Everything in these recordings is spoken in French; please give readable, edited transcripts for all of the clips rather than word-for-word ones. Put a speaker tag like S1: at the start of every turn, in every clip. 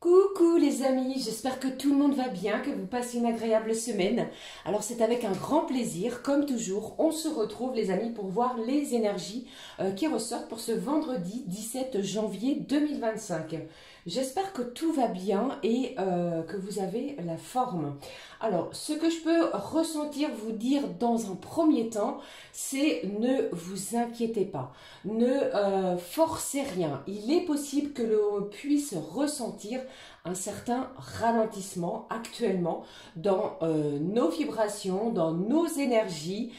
S1: Coucou les amis, j'espère que tout le monde va bien, que vous passez une agréable semaine. Alors c'est avec un grand plaisir, comme toujours, on se retrouve les amis pour voir les énergies qui ressortent pour ce vendredi 17 janvier 2025. J'espère que tout va bien et que vous avez la forme. Alors, ce que je peux ressentir, vous dire dans un premier temps, c'est ne vous inquiétez pas, ne forcez rien. Il est possible que l'on puisse ressentir un certain ralentissement actuellement dans nos vibrations, dans nos énergies,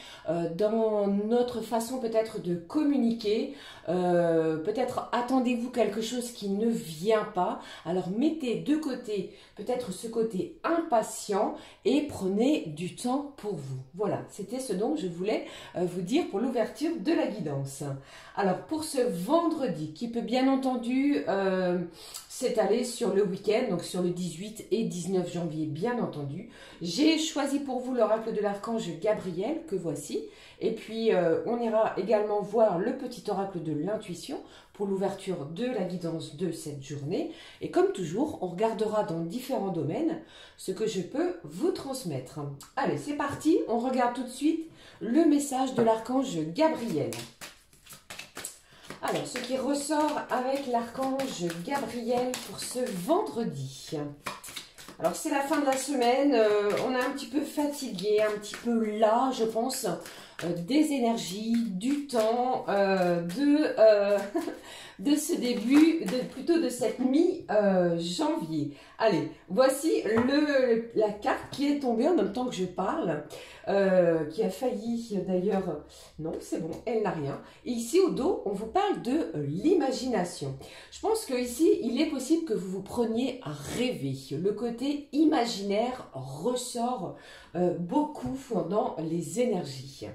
S1: dans notre façon peut-être de communiquer. Peut-être attendez-vous quelque chose qui ne vient pas. Alors mettez de côté peut-être ce côté impatient et prenez du temps pour vous. Voilà, c'était ce dont je voulais vous dire pour l'ouverture de la guidance. Alors pour ce vendredi qui peut bien entendu s'étaler sur le week-end, donc sur le 18 et 19 janvier bien entendu, j'ai choisi pour vous l'oracle de l'archange Gabriel que voici. Et puis on ira également voir le petit oracle de l'intuition pour l'ouverture de la guidance de cette journée. Et comme toujours, on regardera dans différents domaines ce que je peux vous transmettre. Allez, c'est parti, on regarde tout de suite le message de l'archange Gabriel. Alors, ce qui ressort avec l'archange Gabriel pour ce vendredi. Alors, c'est la fin de la semaine, on est un petit peu fatigué, un petit peu là, je pense, des énergies, du temps, de ce début, plutôt de cette mi-janvier. Allez, voici la carte qui est tombée en même temps que je parle, qui a failli d'ailleurs, non c'est bon, elle n'a rien. Et ici au dos, on vous parle de l'imagination. Je pense que ici, il est possible que vous vous preniez à rêver. Le côté imaginaire ressort beaucoup dans les énergies.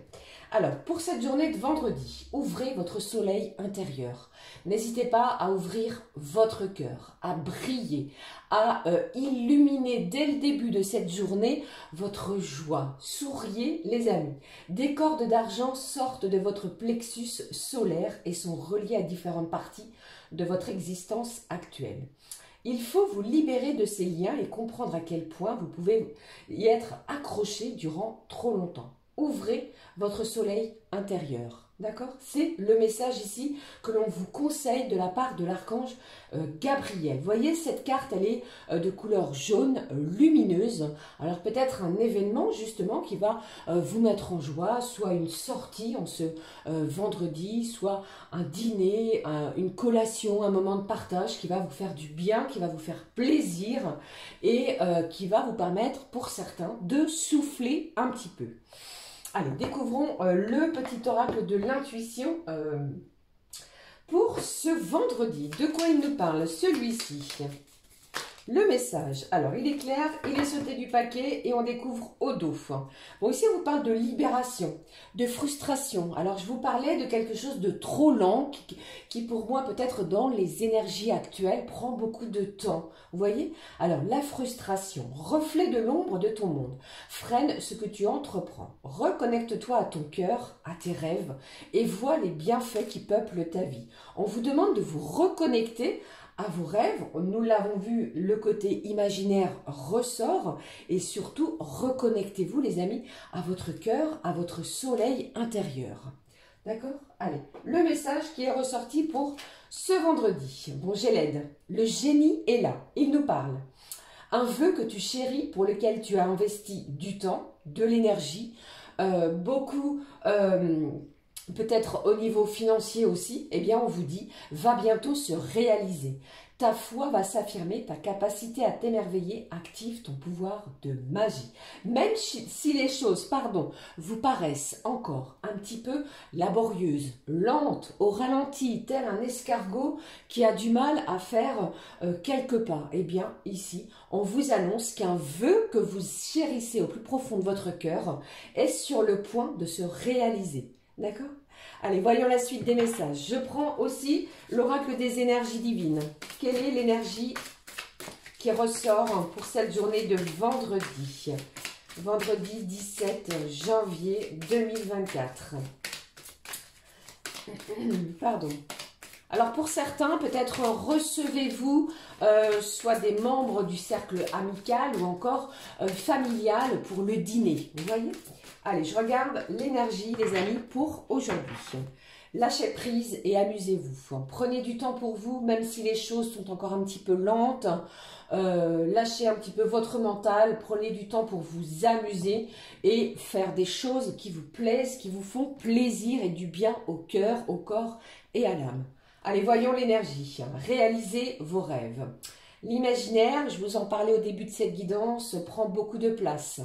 S1: Alors, pour cette journée de vendredi, ouvrez votre soleil intérieur. N'hésitez pas à ouvrir votre cœur, à briller, à illuminer dès le début de cette journée votre joie. Souriez les amis. Des cordes d'argent sortent de votre plexus solaire et sont reliées à différentes parties de votre existence actuelle. Il faut vous libérer de ces liens et comprendre à quel point vous pouvez y être accroché durant trop longtemps. Ouvrez votre soleil intérieur, d'accord? C'est le message ici que l'on vous conseille de la part de l'archange Gabriel. Vous voyez, cette carte, elle est de couleur jaune lumineuse. Alors peut-être un événement justement qui va vous mettre en joie, soit une sortie en ce vendredi, soit un dîner, une collation, un moment de partage qui va vous faire du bien, qui va vous faire plaisir et qui va vous permettre pour certains de souffler un petit peu. Allez, découvrons le petit oracle de l'intuition pour ce vendredi. De quoi il nous parle, celui-ci? Le message, alors il est clair, il est sauté du paquet et on découvre au dos. Bon, ici on vous parle de libération, de frustration. Alors je vous parlais de quelque chose de trop lent qui pour moi peut-être dans les énergies actuelles prend beaucoup de temps. Vous voyez? Alors la frustration, reflet de l'ombre de ton monde, freine ce que tu entreprends. Reconnecte-toi à ton cœur, à tes rêves et vois les bienfaits qui peuplent ta vie. On vous demande de vous reconnecter à vos rêves. Nous l'avons vu, le côté imaginaire ressort et surtout reconnectez-vous les amis à votre cœur, à votre soleil intérieur. D'accord? Allez, le message qui est ressorti pour ce vendredi. Bon, j'ai l'aide. Le génie est là. Il nous parle. Un vœu que tu chéris, pour lequel tu as investi du temps, de l'énergie, beaucoup... peut-être au niveau financier aussi, eh bien on vous dit, va bientôt se réaliser. Ta foi va s'affirmer, ta capacité à t'émerveiller active ton pouvoir de magie. Même si les choses, vous paraissent encore un petit peu laborieuses, lentes, au ralenti, tel un escargot qui a du mal à faire quelques pas, eh bien ici, on vous annonce qu'un vœu que vous chérissez au plus profond de votre cœur est sur le point de se réaliser. D'accord? Allez, voyons la suite des messages. Je prends aussi l'oracle des énergies divines. Quelle est l'énergie qui ressort pour cette journée de vendredi? Vendredi 17 janvier 2024. Pardon. Alors pour certains, peut-être recevez-vous soit des membres du cercle amical ou encore familial pour le dîner. Vous voyez? Allez, je regarde l'énergie, les amis, pour aujourd'hui. Lâchez prise et amusez-vous. Prenez du temps pour vous, même si les choses sont encore un petit peu lentes. Lâchez un petit peu votre mental. Prenez du temps pour vous amuser et faire des choses qui vous plaisent, qui vous font plaisir et du bien au cœur, au corps et à l'âme. Allez, voyons l'énergie. Réalisez vos rêves. L'imaginaire, je vous en parlais au début de cette guidance, prend beaucoup de place.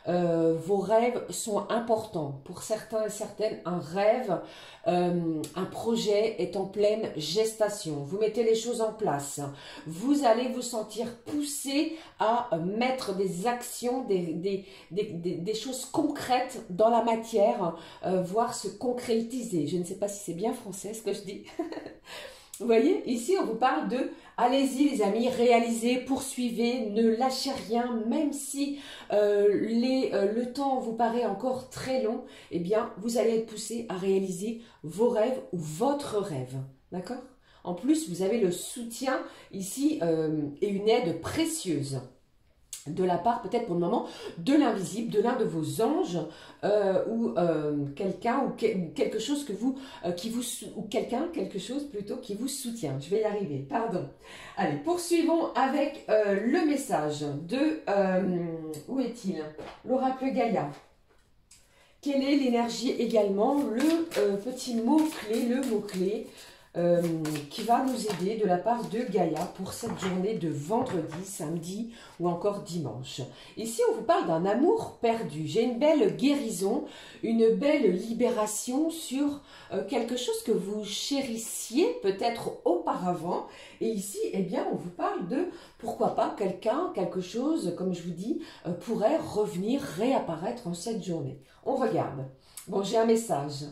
S1: Vos rêves sont importants. Pour certains et certaines, un rêve, un projet est en pleine gestation. Vous mettez les choses en place. Vous allez vous sentir poussé à mettre des actions, des choses concrètes dans la matière, voire se concrétiser. Je ne sais pas si c'est bien français ce que je dis. Vous voyez, ici on vous parle de allez-y les amis, réalisez, poursuivez, ne lâchez rien, même si le temps vous paraît encore très long, eh bien vous allez être poussé à réaliser vos rêves ou votre rêve, d'accord? En plus, vous avez le soutien ici et une aide précieuse de la part, peut-être pour le moment, de l'invisible, de l'un de vos anges ou quelqu'un ou quelque chose que vous, quelque chose plutôt qui vous soutient. Je vais y arriver, pardon. Allez, poursuivons avec le message de, où est-il? L'oracle Gaïa. Quelle est l'énergie également? Le petit mot-clé, le mot-clé qui va nous aider de la part de Gaïa pour cette journée de vendredi, samedi ou encore dimanche. Ici, on vous parle d'un amour perdu. J'ai une belle guérison, une belle libération sur quelque chose que vous chérissiez peut-être auparavant. Et ici, eh bien, on vous parle de, pourquoi pas, quelqu'un, quelque chose, comme je vous dis, pourrait revenir, réapparaître en cette journée. On regarde. Bon, j'ai un message.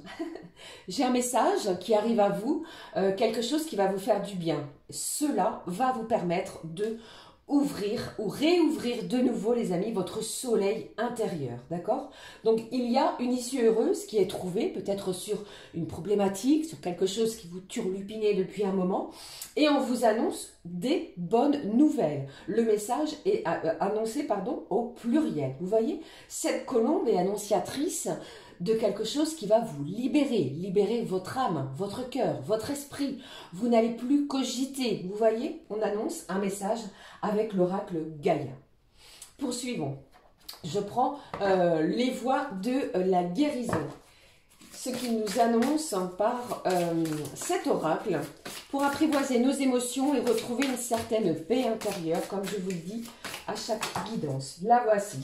S1: J'ai un message qui arrive à vous, quelque chose qui va vous faire du bien. Cela va vous permettre de ouvrir ou réouvrir de nouveau, les amis, votre soleil intérieur, d'accord? Donc, il y a une issue heureuse qui est trouvée, peut-être sur une problématique, sur quelque chose qui vous turlupinait depuis un moment, et on vous annonce des bonnes nouvelles. Le message est annoncé, pardon, au pluriel. Vous voyez, cette colombe est annonciatrice de quelque chose qui va vous libérer votre âme, votre cœur, votre esprit. Vous n'allez plus cogiter. Vous voyez, on annonce un message avec l'oracle Gaïa. Poursuivons. Je prends les voies de la guérison. Ce qui nous annonce par cet oracle pour apprivoiser nos émotions et retrouver une certaine paix intérieure, comme je vous le dis à chaque guidance. La voici.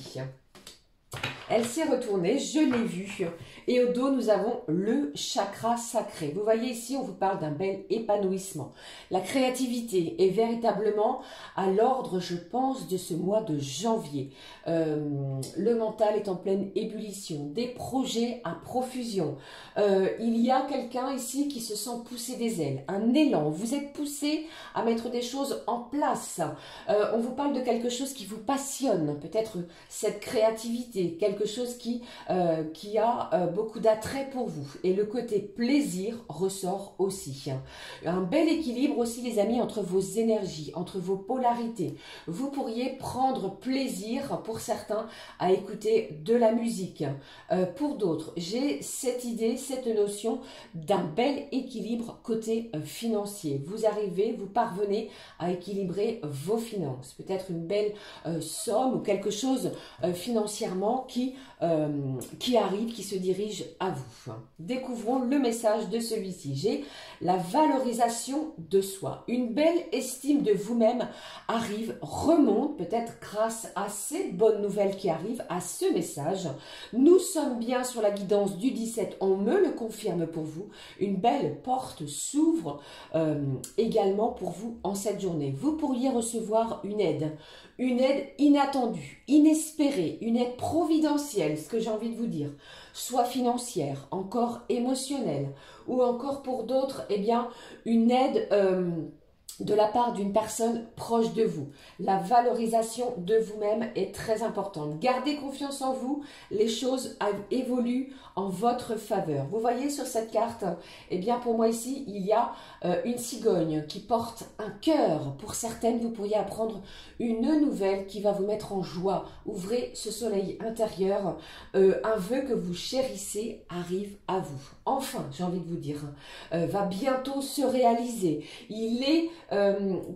S1: Elle s'est retournée, je l'ai vue. Et au dos, nous avons le chakra sacré. Vous voyez ici, on vous parle d'un bel épanouissement. La créativité est véritablement à l'ordre, je pense, de ce mois de janvier. Le mental est en pleine ébullition. Des projets à profusion. Il y a quelqu'un ici qui se sent pousser des ailes. Un élan. Vous êtes poussé à mettre des choses en place. On vous parle de quelque chose qui vous passionne. Peut-être cette créativité. Quelque chose qui a beaucoup d'attrait pour vous. Et le côté plaisir ressort aussi. Un bel équilibre aussi, les amis, entre vos énergies, entre vos polarités. Vous pourriez prendre plaisir, pour certains, à écouter de la musique. Pour d'autres, j'ai cette idée, cette notion d'un bel équilibre côté financier. Vous arrivez, vous parvenez à équilibrer vos finances. Peut-être une belle somme ou quelque chose financièrement qui arrive, qui se dirige à vous. Découvrons le message de celui-ci. J'ai la valorisation de soi. Une belle estime de vous-même arrive, remonte peut-être grâce à ces bonnes nouvelles qui arrivent, à ce message. Nous sommes bien sur la guidance du 17, on me le confirme pour vous. Une belle porte s'ouvre également pour vous en cette journée. Vous pourriez recevoir une aide inattendue, inespérée, une aide providentielle, ce que j'ai envie de vous dire, soit financière, encore émotionnelle, ou encore pour d'autres, eh bien, une aide de la part d'une personne proche de vous. La valorisation de vous-même est très importante. Gardez confiance en vous, les choses évoluent en votre faveur. Vous voyez sur cette carte, eh bien pour moi ici, il y a une cigogne qui porte un cœur. Pour certaines, vous pourriez apprendre une nouvelle qui va vous mettre en joie. Ouvrez ce soleil intérieur. Un vœu que vous chérissez arrive à vous. Enfin, j'ai envie de vous dire, va bientôt se réaliser. Il est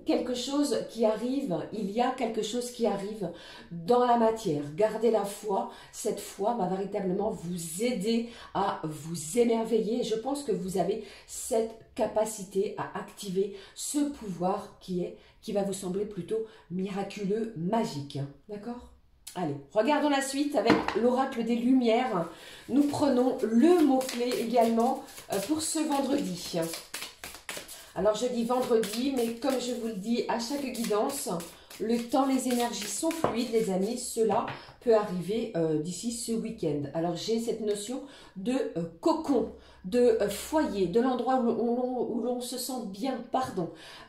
S1: quelque chose qui arrive, il y a quelque chose qui arrive dans la matière. Gardez la foi, cette foi va véritablement vous aider à vous émerveiller. Je pense que vous avez cette capacité à activer ce pouvoir qui va vous sembler plutôt miraculeux, magique. D'accord ? Allez, regardons la suite avec l'oracle des Lumières. Nous prenons le mot-clé également pour ce vendredi. Alors je dis vendredi, mais comme je vous le dis à chaque guidance, le temps, les énergies sont fluides, les amis. Cela peut arriver d'ici ce week-end. Alors j'ai cette notion de cocon, de foyer, de l'endroit où l'on se sent bien,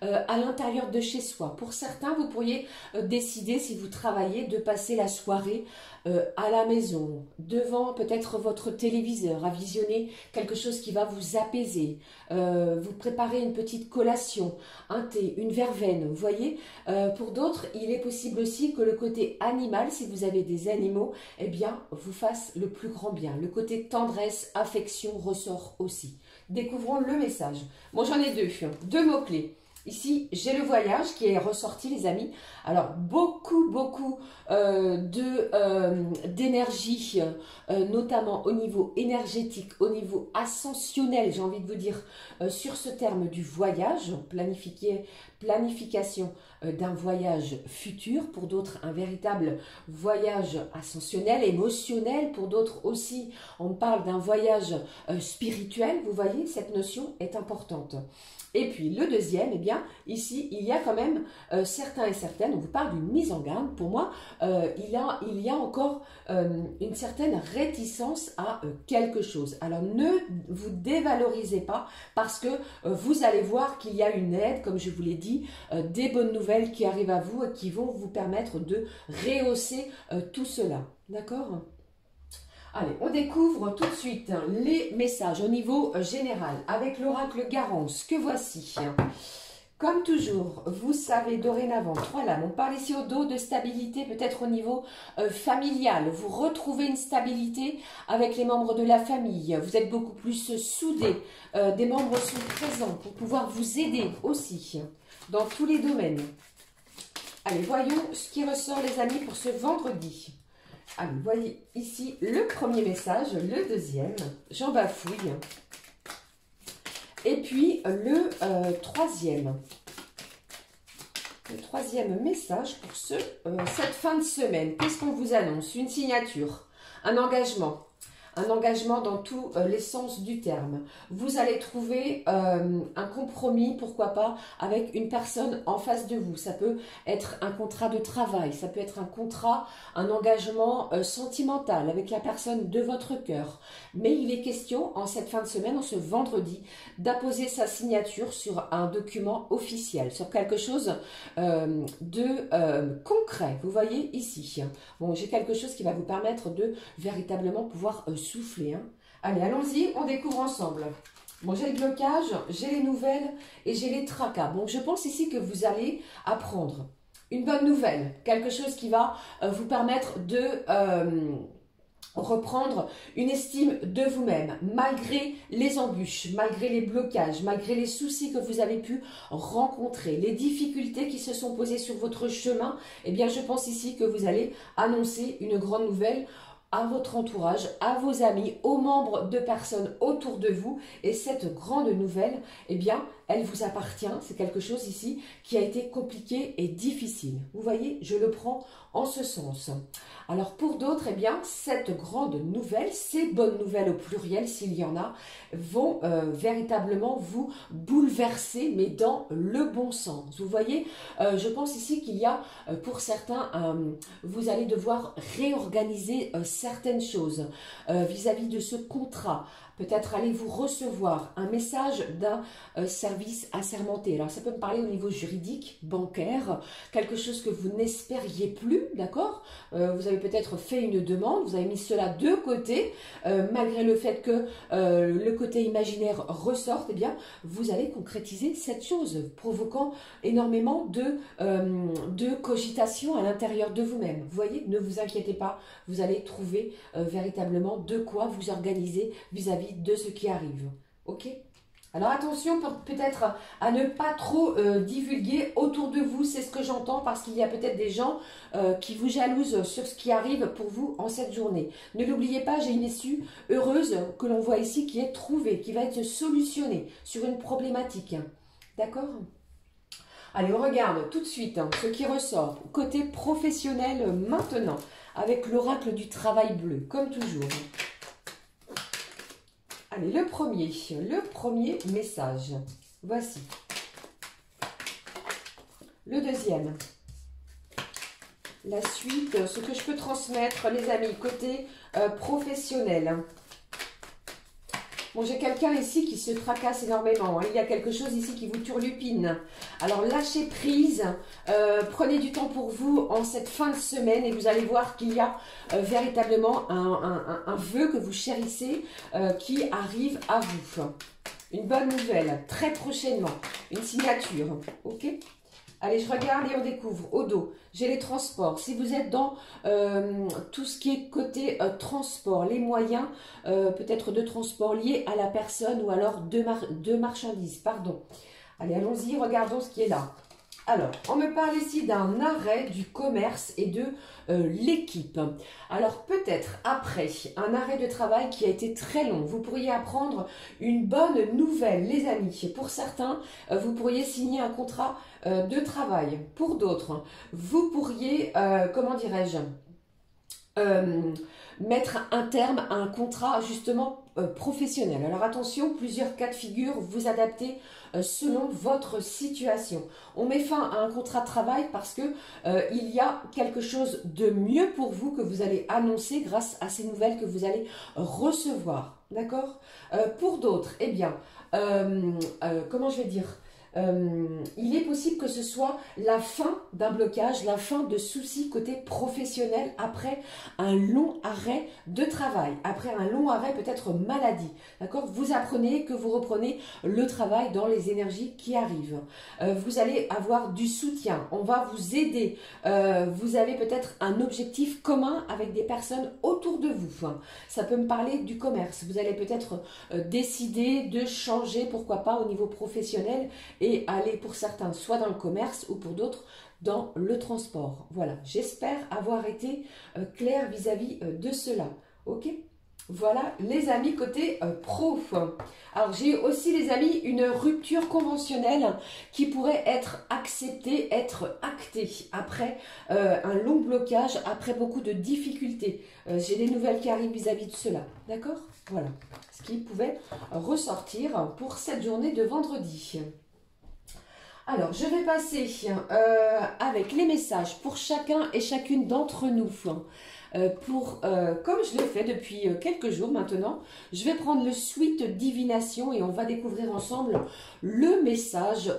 S1: à l'intérieur de chez soi. Pour certains, vous pourriez décider, si vous travaillez, de passer la soirée à la maison, devant peut-être votre téléviseur, à visionner quelque chose qui va vous apaiser. Vous préparez une petite collation, un thé, une verveine, vous voyez. Pour d'autres, il est possible aussi que le côté animal, si vous avez des animaux, eh bien, vous fasse le plus grand bien. Le côté tendresse, affection ressort aussi. Découvrons le message. Bon, j'en ai deux mots-clés. Ici, j'ai le voyage qui est ressorti, les amis. Alors, beaucoup d'énergie, notamment au niveau énergétique, au niveau ascensionnel, j'ai envie de vous dire, sur ce terme du voyage, planification d'un voyage futur, pour d'autres un véritable voyage ascensionnel, émotionnel, pour d'autres aussi on parle d'un voyage spirituel. Vous voyez, cette notion est importante. Et puis le deuxième, eh bien, ici, il y a quand même certains et certaines, on vous parle d'une mise en garde. Pour moi, il y a encore une certaine réticence à quelque chose. Alors, ne vous dévalorisez pas parce que vous allez voir qu'il y a une aide, comme je vous l'ai dit, des bonnes nouvelles qui arrivent à vous et qui vont vous permettre de rehausser tout cela. D'accord ? Allez, on découvre tout de suite les messages au niveau général avec l'oracle Garance que voici. Comme toujours, vous savez dorénavant, 3 lames, on parle ici au dos de stabilité, peut-être au niveau familial. Vous retrouvez une stabilité avec les membres de la famille. Vous êtes beaucoup plus soudés. Des membres sont présents pour pouvoir vous aider aussi dans tous les domaines. Allez, voyons ce qui ressort, les amis, pour ce vendredi. Allez, vous voyez ici le premier message, le deuxième, j'en bafouille. Et puis le troisième. Le troisième message pour cette fin de semaine. Qu'est-ce qu'on vous annonce? Une signature, un engagement. Un engagement dans tous les sens du terme. Vous allez trouver un compromis, pourquoi pas, avec une personne en face de vous. Ça peut être un contrat de travail, ça peut être un contrat, un engagement sentimental avec la personne de votre cœur. Mais il est question, en cette fin de semaine, en ce vendredi, d'apposer sa signature sur un document officiel, sur quelque chose de concret. Vous voyez ici. Bon, j'ai quelque chose qui va vous permettre de véritablement pouvoir souffler. Allez, allons-y, on découvre ensemble. Bon, j'ai le blocage, j'ai les nouvelles et j'ai les tracas. Donc, je pense ici que vous allez apprendre une bonne nouvelle, quelque chose qui va vous permettre de reprendre une estime de vous-même, malgré les embûches, malgré les blocages, malgré les soucis que vous avez pu rencontrer, les difficultés qui se sont posées sur votre chemin. Eh bien, je pense ici que vous allez annoncer une grande nouvelle à votre entourage, à vos amis, aux membres de personnes autour de vous. Et cette grande nouvelle, eh bien, elle vous appartient. C'est quelque chose ici qui a été compliqué et difficile. Vous voyez, je le prends en ce sens. Alors pour d'autres, eh bien, cette grande nouvelle, ces bonnes nouvelles au pluriel, s'il y en a, vont véritablement vous bouleverser, mais dans le bon sens. Vous voyez, je pense ici qu'il y a, pour certains, vous allez devoir réorganiser certaines choses vis-à-vis de ce contrat. peut-être allez-vous recevoir un message d'un service assermenté. Alors ça peut me parler au niveau juridique, bancaire, quelque chose que vous n'espériez plus, d'accord? Vous avez peut-être fait une demande, vous avez mis cela de côté, malgré le fait que le côté imaginaire ressorte, eh bien vous allez concrétiser cette chose, provoquant énormément de cogitation à l'intérieur de vous-même. Vous voyez, ne vous inquiétez pas, vous allez trouver véritablement de quoi vous organiser vis-à-vis de ce qui arrive. Ok? Alors attention peut-être à ne pas trop divulguer autour de vous, c'est ce que j'entends, parce qu'il y a peut-être des gens qui vous jalousent sur ce qui arrive pour vous en cette journée. Ne l'oubliez pas, j'ai une issue heureuse que l'on voit ici qui est trouvée, qui va être solutionnée sur une problématique. D'accord ? Allez, on regarde tout de suite ce qui ressort côté professionnel maintenant, avec l'oracle du travail bleu, comme toujours. Allez, le premier message. Voici. Le deuxième. La suite, ce que je peux transmettre, les amis, côté professionnel. Bon, j'ai quelqu'un ici qui se tracasse énormément. Hein. Il y a quelque chose ici qui vous turlupine. Alors, lâchez prise. Prenez du temps pour vous en cette fin de semaine et vous allez voir qu'il y a véritablement un vœu que vous chérissez qui arrive à vous. Une bonne nouvelle, très prochainement. Une signature, ok ? Allez, je regarde et on découvre. Au dos, j'ai les transports. Si vous êtes dans tout ce qui est côté transport, les moyens peut-être de transport liés à la personne ou alors de marchandises, pardon. Allez, allons-y, regardons ce qui est là. Alors, on me parle ici d'un arrêt du commerce et de l'équipe. Alors, peut-être après un arrêt de travail qui a été très long, vous pourriez apprendre une bonne nouvelle, les amis. Pour certains, vous pourriez signer un contrat de travail. Pour d'autres, vous pourriez, comment dirais-je, mettre un terme à un contrat justement professionnel. Alors attention, plusieurs cas de figure, vous adaptez selon votre situation. On met fin à un contrat de travail parce que il y a quelque chose de mieux pour vous que vous allez annoncer grâce à ces nouvelles que vous allez recevoir. D'accord? Pour d'autres, eh bien, comment je vais dire? Il est possible que ce soit la fin d'un blocage, la fin de soucis côté professionnel après un long arrêt de travail, après un long arrêt peut-être maladie. D'accord? Vous apprenez que vous reprenez le travail dans les énergies qui arrivent. Vous allez avoir du soutien, on va vous aider. Vous avez peut-être un objectif commun avec des personnes autour de vous. Ça peut me parler du commerce. Vous allez peut-être décider de changer, pourquoi pas, au niveau professionnel et aller pour certains soit dans le commerce ou pour d'autres dans le transport. Voilà, j'espère avoir été claire vis-à-vis de cela. Ok? Voilà les amis côté pro. Alors j'ai aussi les amis une rupture conventionnelle qui pourrait être acceptée, être actée après un long blocage, après beaucoup de difficultés. J'ai des nouvelles qui arrivent vis-à-vis de cela. D'accord? Voilà ce qui pouvait ressortir pour cette journée de vendredi. Alors, je vais passer avec les messages pour chacun et chacune d'entre nous. Comme je l'ai fait depuis quelques jours maintenant, je vais prendre le suite divination et on va découvrir ensemble le message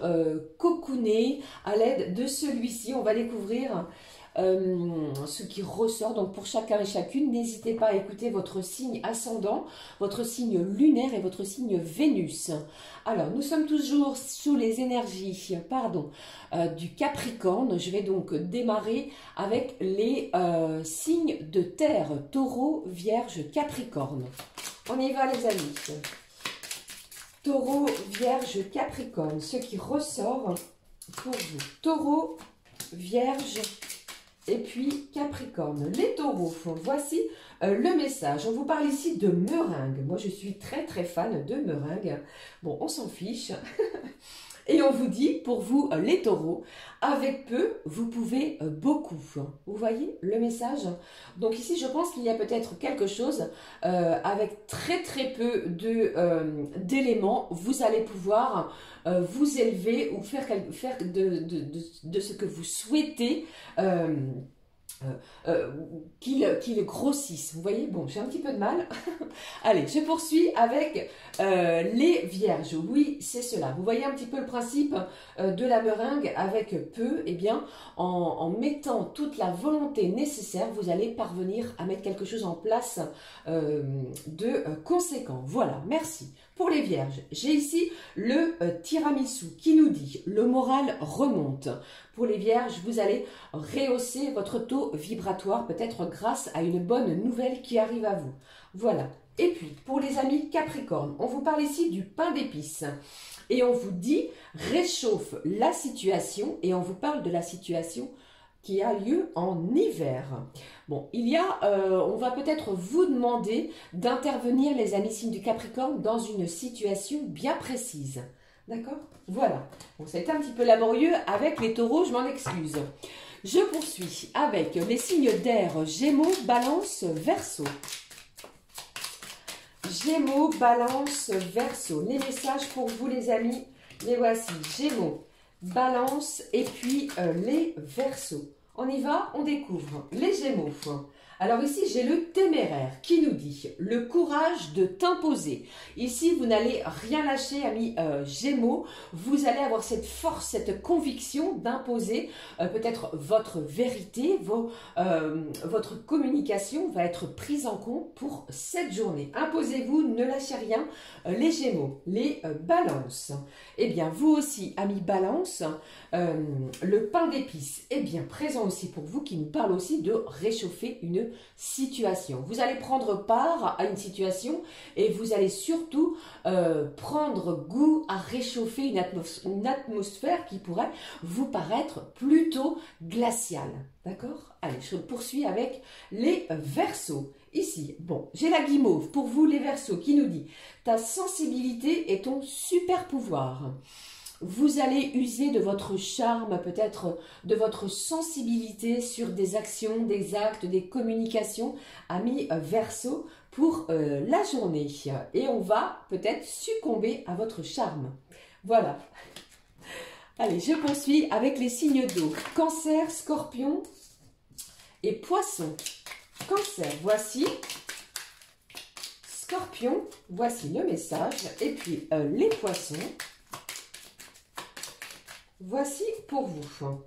S1: cocooné à l'aide de celui-ci. On va découvrir ce qui ressort. Donc pour chacun et chacune, n'hésitez pas à écouter votre signe ascendant, votre signe lunaire et votre signe Vénus. Alors nous sommes toujours sous les énergies du Capricorne. Je vais donc démarrer avec les signes de terre, Taureau, Vierge, Capricorne. On y va les amis. Taureau, Vierge, Capricorne, ce qui ressort pour vous. Taureau, Vierge et puis Capricorne. Les taureaux, voici le message. On vous parle ici de meringue. Moi, je suis très très fan de meringue. Bon, on s'en fiche. Et on vous dit, pour vous les taureaux, avec peu, vous pouvez beaucoup. Vous voyez le message? Donc ici, je pense qu'il y a peut-être quelque chose avec très très peu d'éléments. Vous allez pouvoir vous élever ou faire de ce que vous souhaitez qu'il grossisse. Vous voyez, bon, j'ai un petit peu de mal. Allez, je poursuis avec les vierges. Oui, c'est cela. Vous voyez un petit peu le principe de la meringue avec peu. Eh bien, en mettant toute la volonté nécessaire, vous allez parvenir à mettre quelque chose en place de conséquent. Voilà, merci. Pour les vierges, j'ai ici le tiramisu qui nous dit « Le moral remonte ». Pour les vierges, vous allez rehausser votre taux vibratoire, peut-être grâce à une bonne nouvelle qui arrive à vous. Voilà. Et puis, pour les amis Capricorne, on vous parle ici du pain d'épices. Et on vous dit « Réchauffe la situation » et on vous parle de la situation qui a lieu en hiver. Bon, on va peut-être vous demander d'intervenir, les amis signes du Capricorne, dans une situation bien précise. D'accord? Voilà. Bon, ça a été un petit peu laborieux avec les taureaux, je m'en excuse. Je poursuis avec les signes d'air, Gémeaux, Balance, Verseau. Gémeaux, Balance, Verseau. Les messages pour vous, les amis, les voici. Gémeaux, Balance et puis les Verseaux. On y va, on découvre les Gémeaux. Alors ici, j'ai le téméraire qui nous dit « Le courage de t'imposer ». Ici, vous n'allez rien lâcher, amis Gémeaux. Vous allez avoir cette force, cette conviction d'imposer peut-être votre vérité. Votre communication va être prise en compte pour cette journée. Imposez-vous, ne lâchez rien, les Gémeaux, les balances. Eh bien, vous aussi, amis balance, le pain d'épices est bien présent aussi pour vous, qui nous parle aussi de réchauffer une situation. Vous allez prendre part à une situation et vous allez surtout prendre goût à réchauffer une atmosphère qui pourrait vous paraître plutôt glaciale. D'accord? Allez, je poursuis avec les Verseaux. Ici, bon, j'ai la guimauve pour vous les Verseaux qui nous dit « Ta sensibilité est ton super pouvoir ». Vous allez user de votre charme, peut-être de votre sensibilité sur des actions, des actes, des communications, amis Verseau, pour la journée. Et on va peut-être succomber à votre charme. Voilà. Allez, je poursuis avec les signes d'eau. Cancer, Scorpion et Poisson. Cancer, voici. Scorpion, voici le message. Et puis les Poissons. Voici pour vous.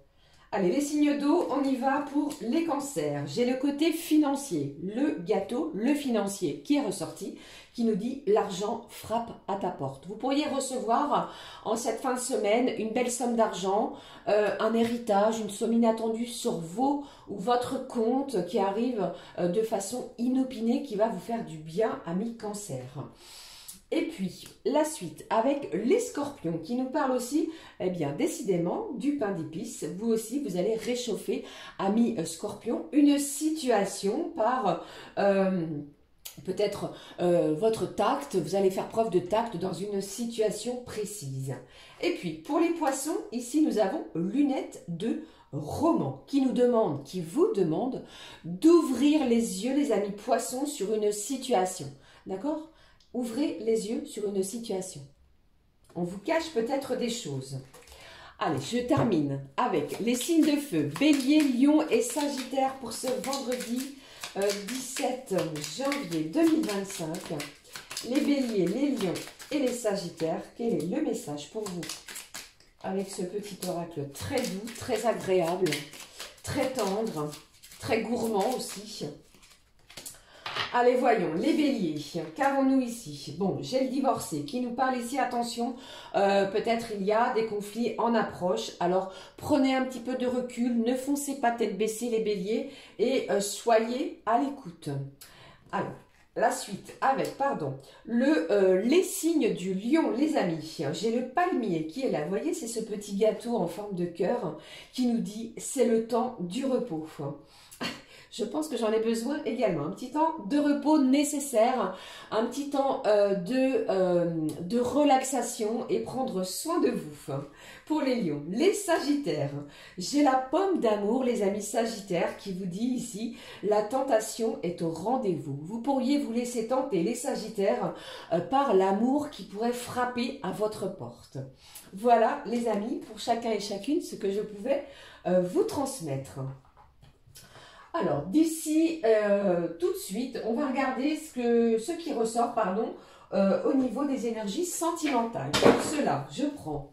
S1: Allez, les signes d'eau, on y va pour les cancers. J'ai le côté financier, le gâteau, le financier qui est ressorti, qui nous dit « L'argent frappe à ta porte ». Vous pourriez recevoir en cette fin de semaine une belle somme d'argent, un héritage, une somme inattendue sur vos ou votre compte qui arrive de façon inopinée, qui va vous faire du bien, amis cancer. Et puis, la suite avec les scorpions qui nous parlent aussi, eh bien, décidément, du pain d'épices. Vous aussi, vous allez réchauffer, amis scorpions, une situation par peut-être votre tact. Vous allez faire preuve de tact dans une situation précise. Et puis, pour les poissons, ici, nous avons lunettes de roman qui vous demande d'ouvrir les yeux, les amis poissons, sur une situation. D'accord ? Ouvrez les yeux sur une situation. On vous cache peut-être des choses. Allez, je termine avec les signes de feu. Bélier, Lion et Sagittaire pour ce vendredi 17 janvier 2025. Les béliers, les lions et les sagittaires, quel est le message pour vous? Avec ce petit oracle très doux, très agréable, très tendre, très gourmand aussi. Allez, voyons, les béliers, qu'avons-nous ici? Bon, j'ai le divorcé qui nous parle ici, attention, peut-être il y a des conflits en approche, alors prenez un petit peu de recul, ne foncez pas tête baissée les béliers et soyez à l'écoute. Alors, la suite avec, les signes du lion, les amis. J'ai le palmier qui est là, vous voyez, c'est ce petit gâteau en forme de cœur qui nous dit « c'est le temps du repos ». Je pense que j'en ai besoin également. Un petit temps de repos nécessaire, un petit temps de relaxation et prendre soin de vous. Pour les lions, les sagittaires, j'ai la pomme d'amour, les amis sagittaires, qui vous dit ici, la tentation est au rendez-vous. Vous pourriez vous laisser tenter, les sagittaires, par l'amour qui pourrait frapper à votre porte. Voilà, les amis, pour chacun et chacune, ce que je pouvais vous transmettre. Alors, d'ici tout de suite, on va regarder ce qui ressort, pardon, au niveau des énergies sentimentales. Pour cela, je prends,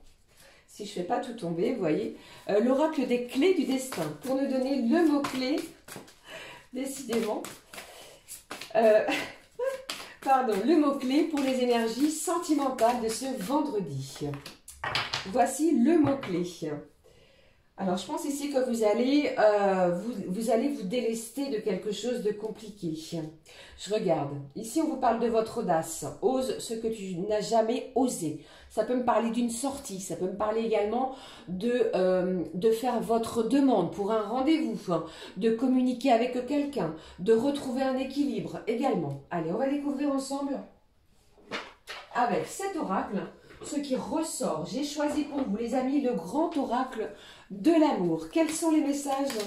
S1: si je ne fais pas tout tomber, vous voyez, l'oracle des clés du destin, pour nous donner le mot-clé, décidément, pardon, le mot-clé pour les énergies sentimentales de ce vendredi. Voici le mot-clé. Alors, je pense ici que vous allez vous délester de quelque chose de compliqué. Je regarde. Ici, on vous parle de votre audace. Ose ce que tu n'as jamais osé. Ça peut me parler d'une sortie. Ça peut me parler également de faire votre demande pour un rendez-vous, de communiquer avec quelqu'un, de retrouver un équilibre également. Allez, on va découvrir ensemble avec cet oracle ce qui ressort. J'ai choisi pour vous, les amis, le grand oracle de l'amour. Quels sont les messages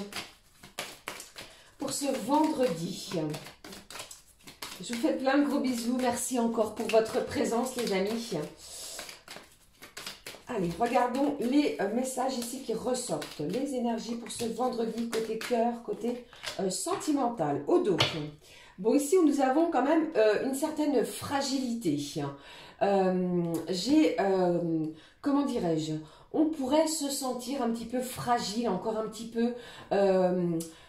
S1: pour ce vendredi? Je vous fais plein de gros bisous. Merci encore pour votre présence, les amis. Allez, regardons les messages ici qui ressortent. Les énergies pour ce vendredi, côté cœur, côté sentimental. Au dos. Bon, ici, nous avons quand même une certaine fragilité. Comment dirais-je, on pourrait se sentir un petit peu fragile, encore un petit peu,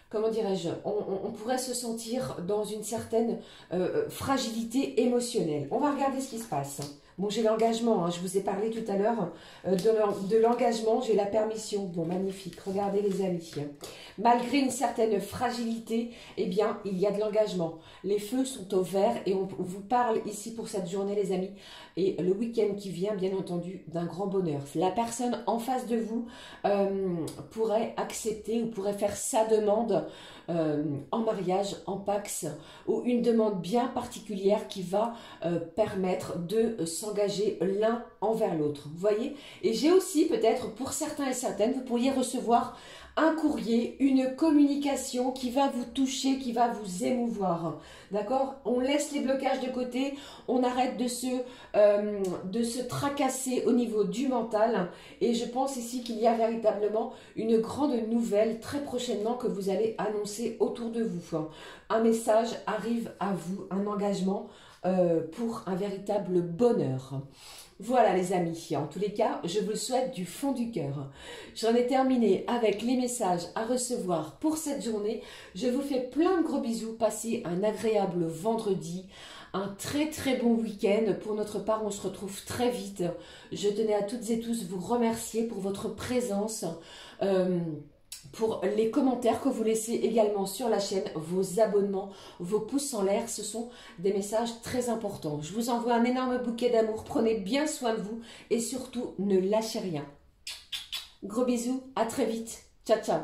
S1: comment dirais-je, on pourrait se sentir dans une certaine fragilité émotionnelle. On va regarder ce qui se passe. Bon, j'ai l'engagement, hein, je vous ai parlé tout à l'heure de l'engagement, j'ai la permission. Bon, magnifique, regardez les amis. Malgré une certaine fragilité, eh bien, il y a de l'engagement. Les feux sont au vert et on vous parle ici pour cette journée, les amis. Et le week-end qui vient, bien entendu, d'un grand bonheur. La personne en face de vous pourrait accepter ou pourrait faire sa demande en mariage, en pax, ou une demande bien particulière qui va permettre de s'engager l'un envers l'autre. Vous voyez? Et j'ai aussi peut-être, pour certains et certaines, vous pourriez recevoir un courrier, une communication qui va vous toucher, qui va vous émouvoir. D'accord? On laisse les blocages de côté, on arrête de se tracasser au niveau du mental. Et je pense ici qu'il y a véritablement une grande nouvelle très prochainement que vous allez annoncer autour de vous. Un message arrive à vous, un engagement pour un véritable bonheur. Voilà les amis, en tous les cas, je vous le souhaite du fond du cœur. J'en ai terminé avec les messages à recevoir pour cette journée. Je vous fais plein de gros bisous, passez un agréable vendredi, un très très bon week-end. Pour notre part, on se retrouve très vite. Je tenais à toutes et tous vous remercier pour votre présence, pour les commentaires que vous laissez également sur la chaîne, vos abonnements, vos pouces en l'air, ce sont des messages très importants. Je vous envoie un énorme bouquet d'amour, prenez bien soin de vous et surtout ne lâchez rien. Gros bisous, à très vite, ciao ciao.